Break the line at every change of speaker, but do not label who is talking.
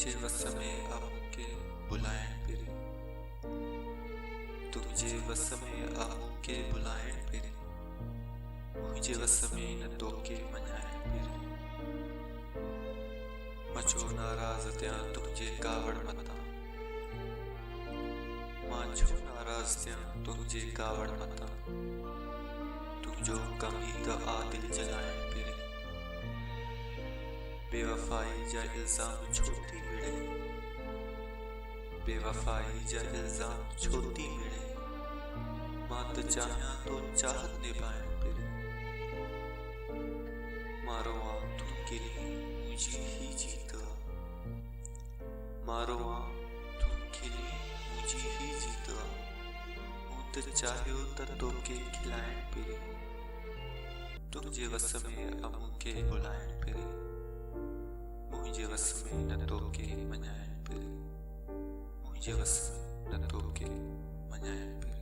तुझे वस में आके बुलाएं फिरे, तुझे वस में आके बुलाएं फिरे, मुझे वस में न तो के मनाएं फिरे। मचो नाराज त्या तुझे कावड़ मता, मचो नाराज त्या तुझे कावड़ मता, तू जो कमी तो आदिल जलाएं फिरे। बेवफाई जा इल्जाम छोटी मिले, बेवफाई जा इल्जाम छोटी मिले, मात चाहा तो चाहत निभाएं फिरे। मारो तू के लिए मुझे ही जीता, मारो तू के लिए मुझे ही जीता, मुझे चाहो तो के खिलाएं फिरे, तुझे वस में अमुके बुलाएं फिरे, मुझे वस में न तो के मनाएं फिरे, मुझे वस में न तो के मनाएं फिरे।